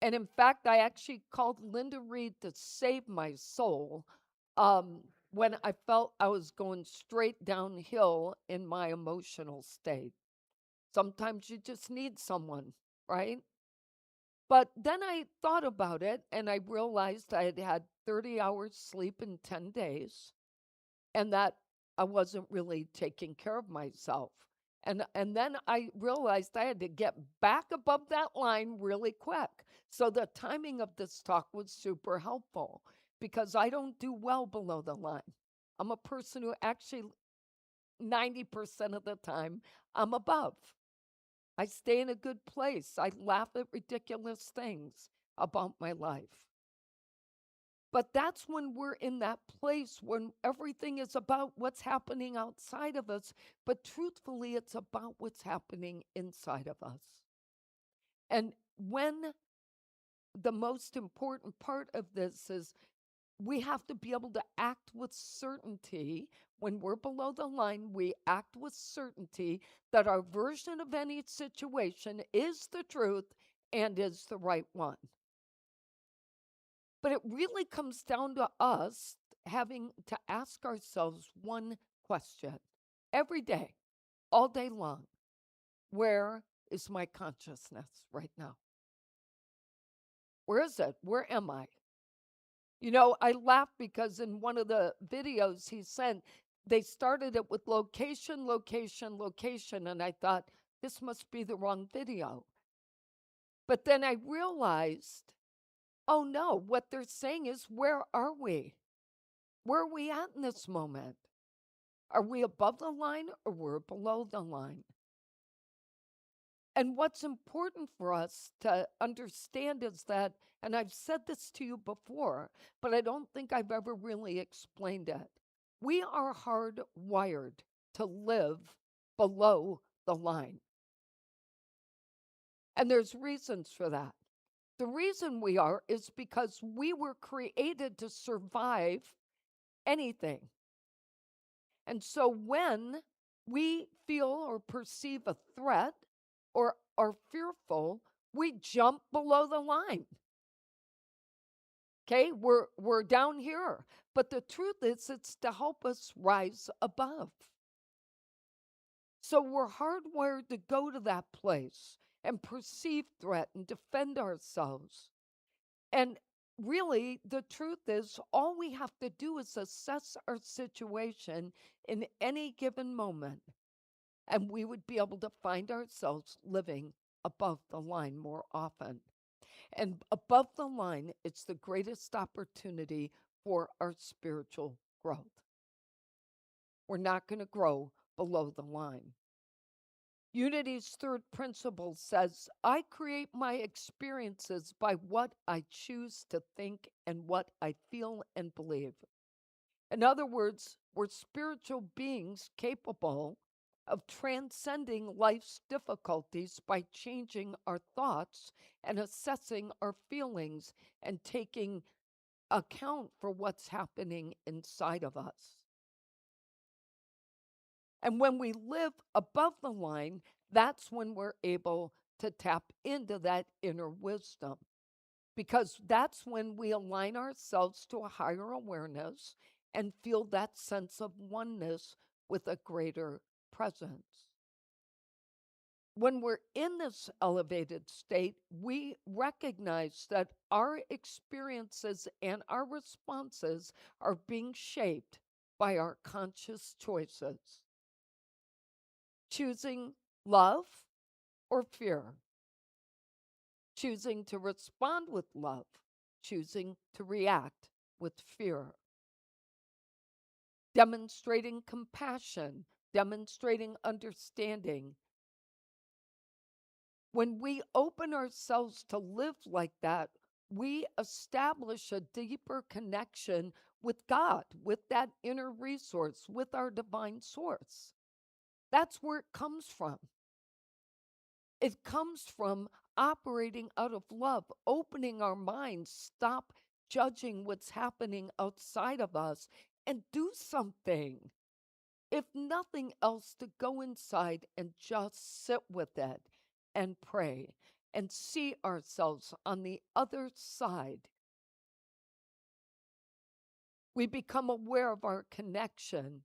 And in fact, I actually called Linda Reed to save my soul when I felt I was going straight downhill in my emotional state. Sometimes you just need someone, right? But then I thought about it and I realized I had had 30 hours sleep in 10 days and that I wasn't really taking care of myself. And then I realized I had to get back above that line really quick. So the timing of this talk was super helpful because I don't do well below the line. I'm a person who actually 90% of the time I'm above. I stay in a good place. I laugh at ridiculous things about my life. But that's when we're in that place when everything is about what's happening outside of us, but truthfully, it's about what's happening inside of us. And when the most important part of this is we have to be able to act with certainty. When we're below the line, we act with certainty that our version of any situation is the truth and is the right one. But it really comes down to us having to ask ourselves one question every day, all day long. Where is my consciousness right now? Where is it? Where am I? You know, I laugh because in one of the videos he sent, they started it with location, location, location, and I thought, this must be the wrong video. But then I realized, oh no, what they're saying is, where are we? Where are we at in this moment? Are we above the line or we're below the line? And what's important for us to understand is that, and I've said this to you before, but I don't think I've ever really explained it. We are hardwired to live below the line. And there's reasons for that. The reason we are is because we were created to survive anything. And so when we feel or perceive a threat or are fearful, we jump below the line. Okay, we're down here. But the truth is, it's to help us rise above. So we're hardwired to go to that place and perceive threat and defend ourselves. And really, the truth is, all we have to do is assess our situation in any given moment, and we would be able to find ourselves living above the line more often. And above the line, it's the greatest opportunity for our spiritual growth. We're not going to grow below the line. Unity's third principle says, I create my experiences by what I choose to think and what I feel and believe. In other words, we're spiritual beings capable of transcending life's difficulties by changing our thoughts and assessing our feelings and taking account for what's happening inside of us. And when we live above the line, that's when we're able to tap into that inner wisdom, because that's when we align ourselves to a higher awareness and feel that sense of oneness with a greater presence. When we're in this elevated state, we recognize that our experiences and our responses are being shaped by our conscious choices. Choosing love or fear. Choosing to respond with love. Choosing to react with fear. Demonstrating compassion. Demonstrating understanding. When we open ourselves to live like that, we establish a deeper connection with God, with that inner resource, with our divine source. That's where it comes from. It comes from operating out of love, opening our minds, stop judging what's happening outside of us, and do something. If nothing else, to go inside and just sit with it and pray and see ourselves on the other side. We become aware of our connection,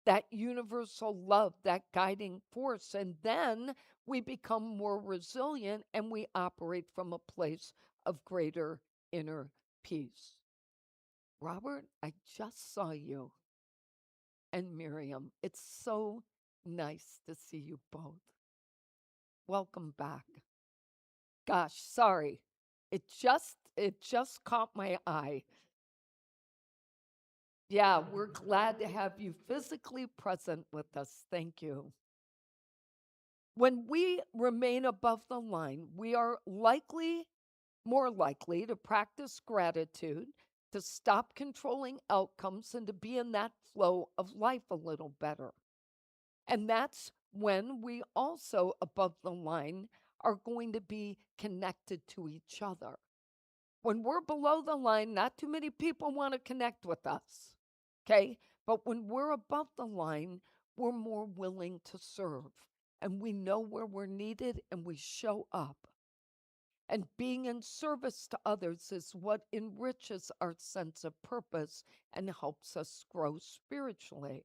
that universal love, that guiding force, and then we become more resilient and we operate from a place of greater inner peace. Robert, I just saw you. And Miriam, it's so nice to see you both. Welcome back. Gosh, sorry. It just caught my eye. Yeah, we're glad to have you physically present with us. Thank you. When we remain above the line, we are more likely to practice gratitude, to stop controlling outcomes, and to be in that flow of life a little better. And that's when we also, above the line, are going to be connected to each other. When we're below the line, not too many people want to connect with us, okay? But when we're above the line, we're more willing to serve, and we know where we're needed, and we show up. And being in service to others is what enriches our sense of purpose and helps us grow spiritually.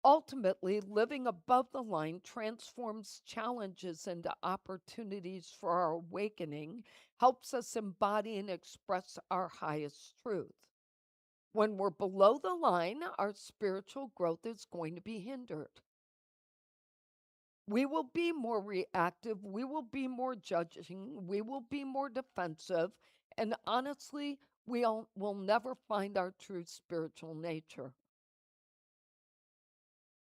Ultimately, living above the line transforms challenges into opportunities for our awakening, helps us embody and express our highest truth. When we're below the line, our spiritual growth is going to be hindered. We will be more reactive, we will be more judging, we will be more defensive, and honestly, will never find our true spiritual nature.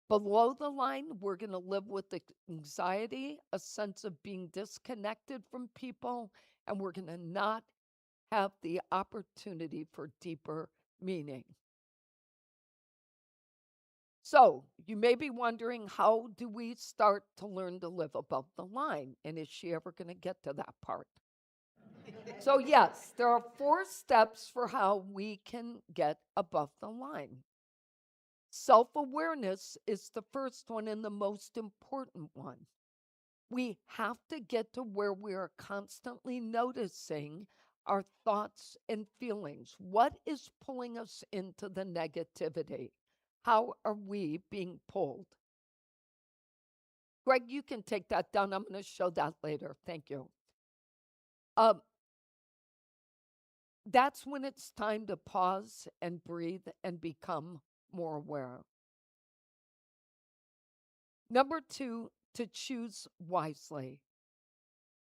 Below the line, we're going to live with anxiety, a sense of being disconnected from people, and we're going to not have the opportunity for deeper meaning. So, you may be wondering, how do we start to learn to live above the line? And is she ever going to get to that part? So, yes, there are 4 steps for how we can get above the line. Self-awareness is the first one and the most important one. We have to get to where we are constantly noticing our thoughts and feelings. What is pulling us into the negativity? How are we being pulled? Greg, you can take that down. I'm going to show that later. Thank you. That's when it's time to pause and breathe and become more aware. Number 2, to choose wisely.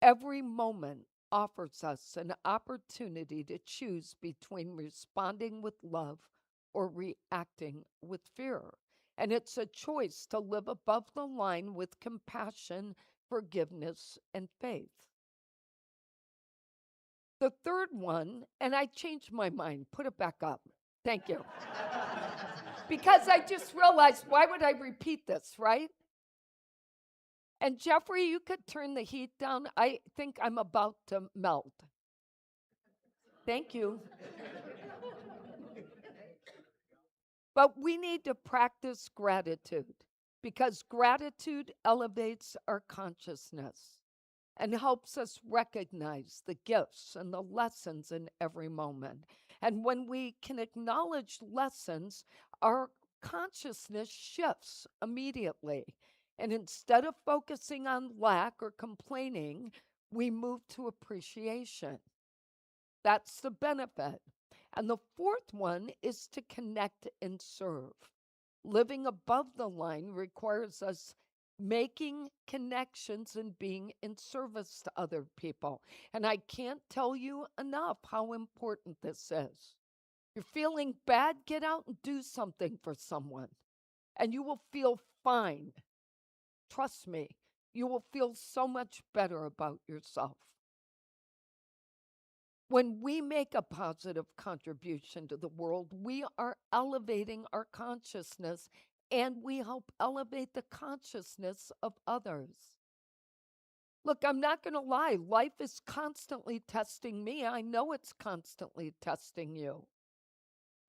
Every moment offers us an opportunity to choose between responding with love or reacting with fear. And it's a choice to live above the line with compassion, forgiveness, and faith. The third one, and I changed my mind, put it back up. Thank you. Because I just realized, why would I repeat this, right? And Jeffrey, you could turn the heat down. I think I'm about to melt. Thank you. But we need to practice gratitude, because gratitude elevates our consciousness and helps us recognize the gifts and the lessons in every moment. And when we can acknowledge lessons, our consciousness shifts immediately. And instead of focusing on lack or complaining, we move to appreciation. That's the benefit. And the fourth one is to connect and serve. Living above the line requires us making connections and being in service to other people. And I can't tell you enough how important this is. You're feeling bad, get out and do something for someone, and you will feel fine. Trust me, you will feel so much better about yourself. When we make a positive contribution to the world, we are elevating our consciousness, and we help elevate the consciousness of others. Look, I'm not going to lie. Life is constantly testing me. I know it's constantly testing you.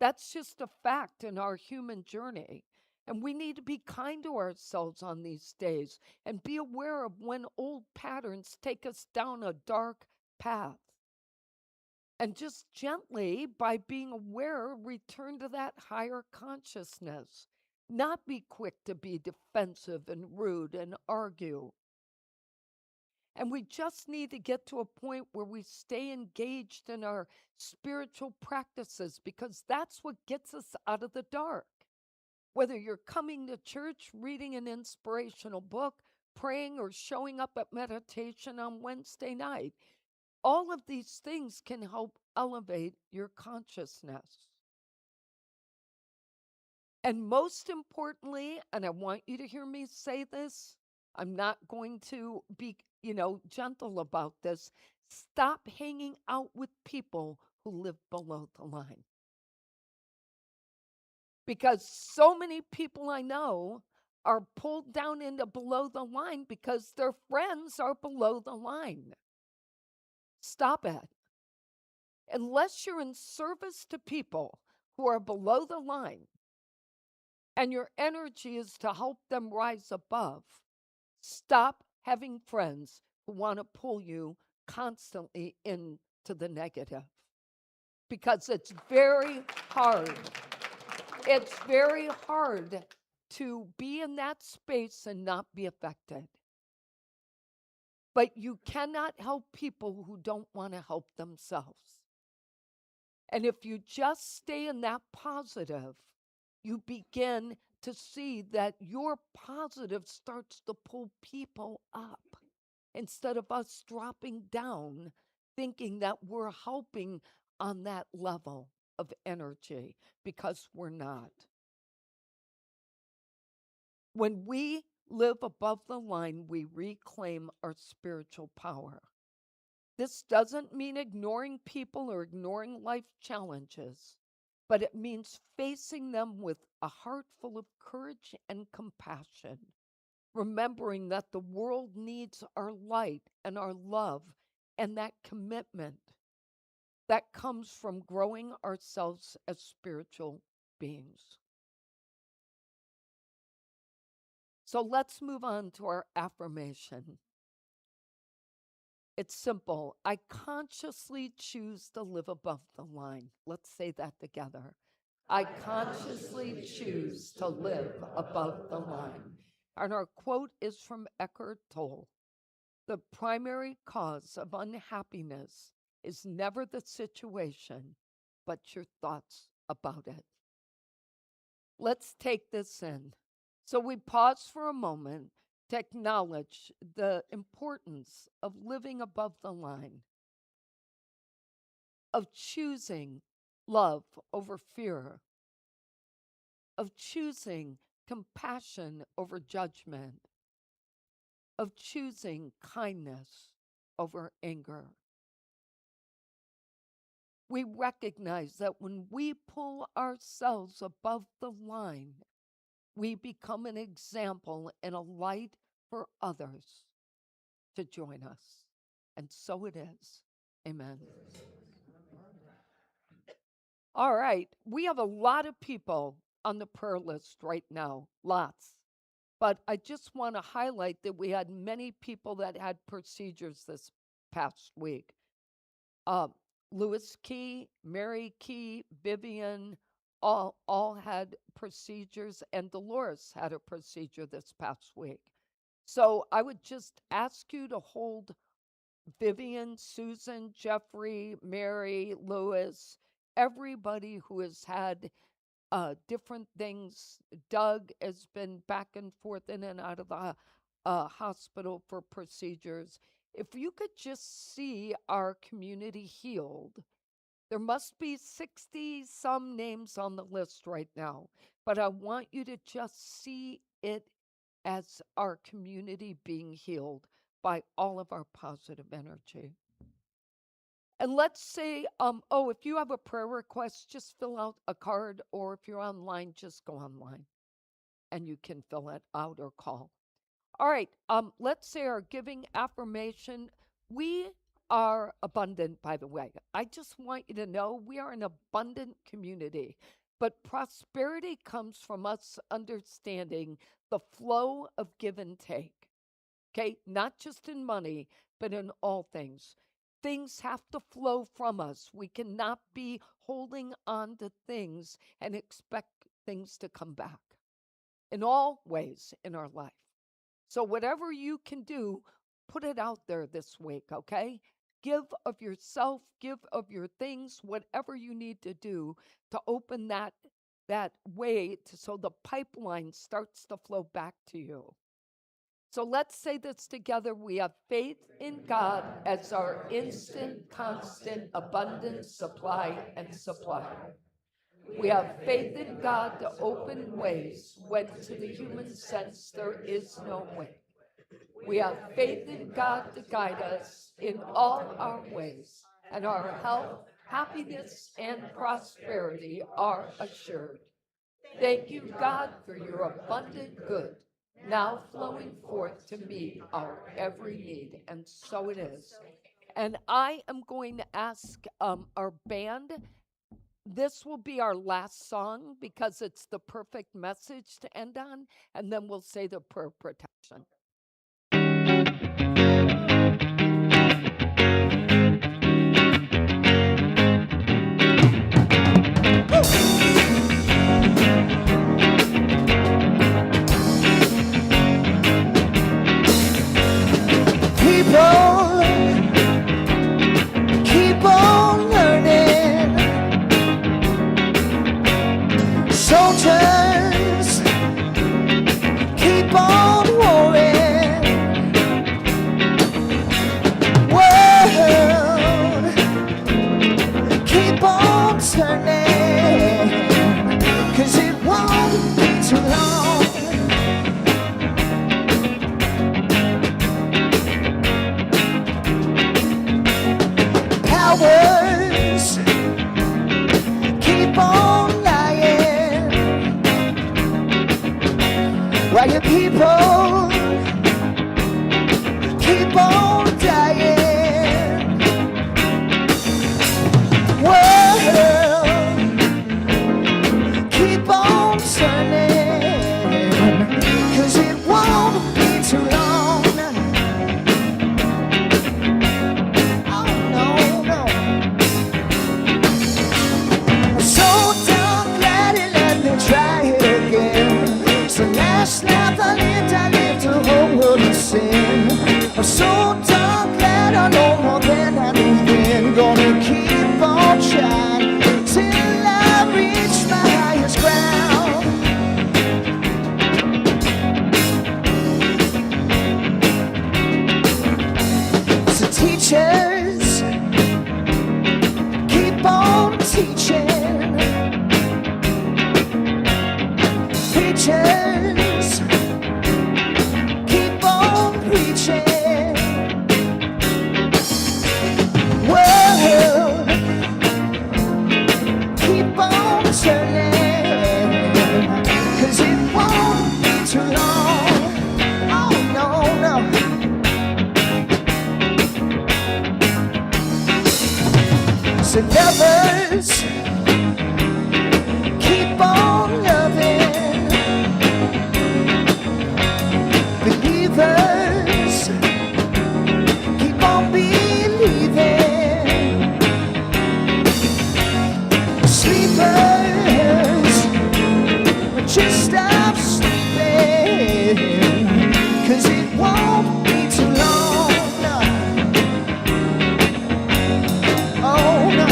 That's just a fact in our human journey. And we need to be kind to ourselves on these days and be aware of when old patterns take us down a dark path. And just gently, by being aware, return to that higher consciousness. Not be quick to be defensive and rude and argue. And we just need to get to a point where we stay engaged in our spiritual practices, because that's what gets us out of the dark. Whether you're coming to church, reading an inspirational book, praying, or showing up at meditation on Wednesday night, all of these things can help elevate your consciousness. And most importantly, and I want you to hear me say this, I'm not going to be, gentle about this. Stop hanging out with people who live below the line. Because so many people I know are pulled down into below the line because their friends are below the line. Stop it. Unless you're in service to people who are below the line and your energy is to help them rise above, stop having friends who want to pull you constantly into the negative. Because it's very hard. It's very hard to be in that space and not be affected. But you cannot help people who don't want to help themselves. And if you just stay in that positive, you begin to see that your positive starts to pull people up instead of us dropping down, thinking that we're helping on that level of energy, because we're not. When we live above the line, we reclaim our spiritual power. This doesn't mean ignoring people or ignoring life challenges, but it means facing them with a heart full of courage and compassion, remembering that the world needs our light and our love and that commitment that comes from growing ourselves as spiritual beings. So let's move on to our affirmation. It's simple. I consciously choose to live above the line. Let's say that together. I consciously choose to live above the line. And our quote is from Eckhart Tolle. The primary cause of unhappiness is never the situation, but your thoughts about it. Let's take this in. So we pause for a moment to acknowledge the importance of living above the line, of choosing love over fear, of choosing compassion over judgment, of choosing kindness over anger. We recognize that when we pull ourselves above the line, we become an example and a light for others to join us. And so it is. Amen. All right. We have a lot of people on the prayer list right now. Lots. But I just want to highlight that we had many people that had procedures this past week. Lewis Key, Mary Key, Vivian, all had procedures, and Dolores had a procedure this past week. So I would just ask you to hold Vivian, Susan, Jeffrey, Mary, Lewis, everybody who has had different things. Doug has been back and forth in and out of the hospital for procedures. If you could just see our community healed, there must be 60 some names on the list right now, but I want you to just see it as our community being healed by all of our positive energy. And let's say, if you have a prayer request, just fill out a card, or if you're online, just go online and you can fill it out or call. All right, let's say our giving affirmation. We are abundant, by the way. I just want you to know we are an abundant community, but prosperity comes from us understanding the flow of give and take, okay? Not just in money, but in all things. Things have to flow from us. We cannot be holding on to things and expect things to come back in all ways in our life. So whatever you can do, put it out there this week, okay? Give of yourself, give of your things, whatever you need to do to open that way so the pipeline starts to flow back to you. So let's say this together. We have faith in God as our instant, constant, abundant supply and supplier. We have faith in God to open ways when to the human sense there is no way. We have faith in God to guide us in all our ways, and our health, happiness, and prosperity are assured. Thank you, God, for your abundant good, now flowing forth to meet our every need, and so it is. And I am going to ask our band. This will be our last song because it's the perfect message to end on, and then we'll say the prayer of protection. People keep on learning teaching. Preachers, keep on preaching. World, keep on turning, 'cause it won't be too long. Oh no, no. So lovers, keep on loving. Believers, keep on believing. Sleepers, just stop sleeping, 'cause it won't be too long. No. Oh no.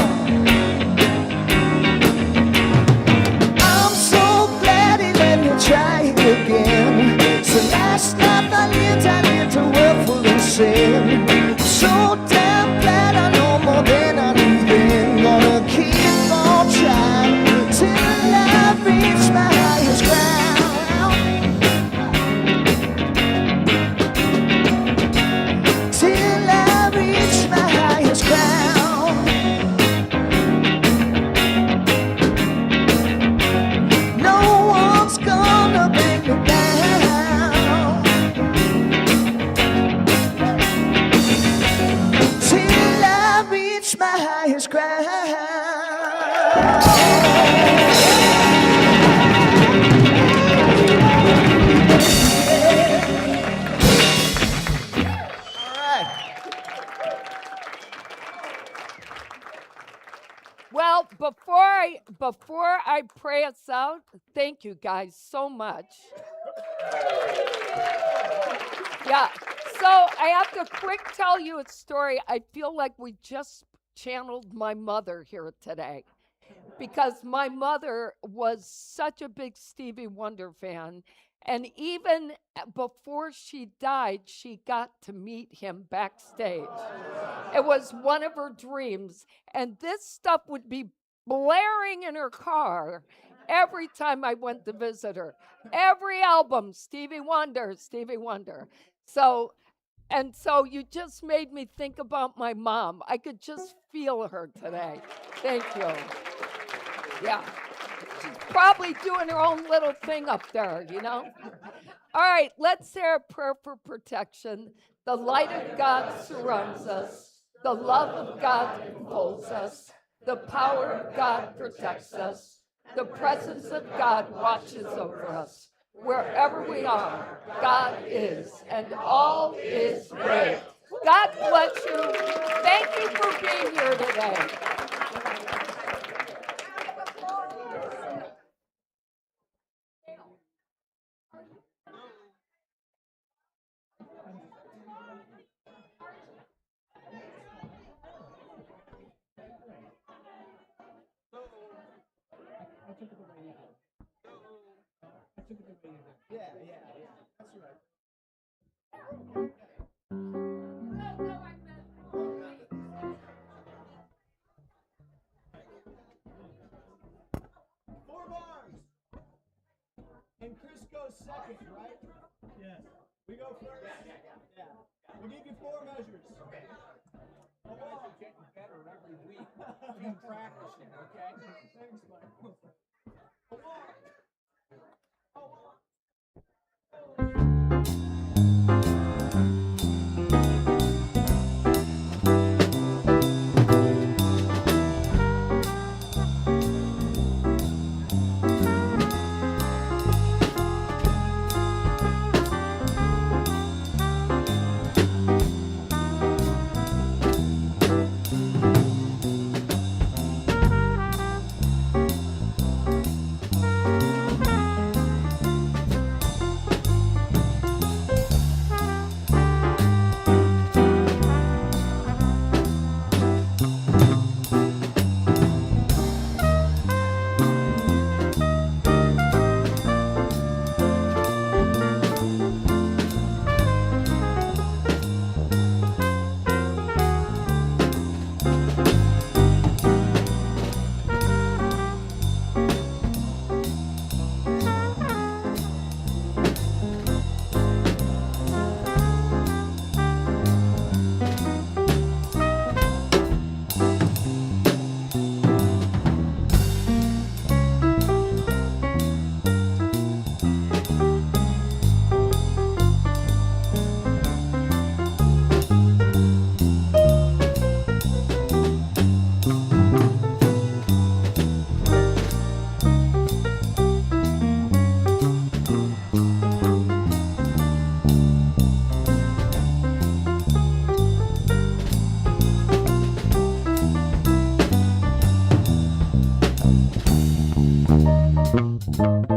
I'm so glad he let me try it again. So last life I lived a world full of sin. So damn glad I know more than I knew then. Gonna keep on trying till I reach my highest ground. Till I reach my highest ground. No one's gonna bring me down. Till I reach my highest ground. Well, before I pray us out, thank you guys so much. Yeah. So I have to quick tell you a story. I feel like we just channeled my mother here today, because my mother was such a big Stevie Wonder fan. And even before she died, she got to meet him backstage. It was one of her dreams. And this stuff would be blaring in her car every time I went to visit her. Every album, Stevie Wonder, Stevie Wonder. So you just made me think about my mom. I could just feel her today. Thank you. Yeah. She's probably doing her own little thing up there, you know? All right, let's say a prayer for protection. The light of God surrounds us. The love of God enfolds us. The power of God protects us. The presence of God watches over us. Wherever we are, God is, and all is great. God bless you. Thank you for being here today. And Chris goes second, right? Yes. We go first? Yeah. We'll give you 4 measures. Okay. Hold on. You're getting better every week. Keep practicing, okay? Thanks, Mike. Hold on. Hold on. Thank you.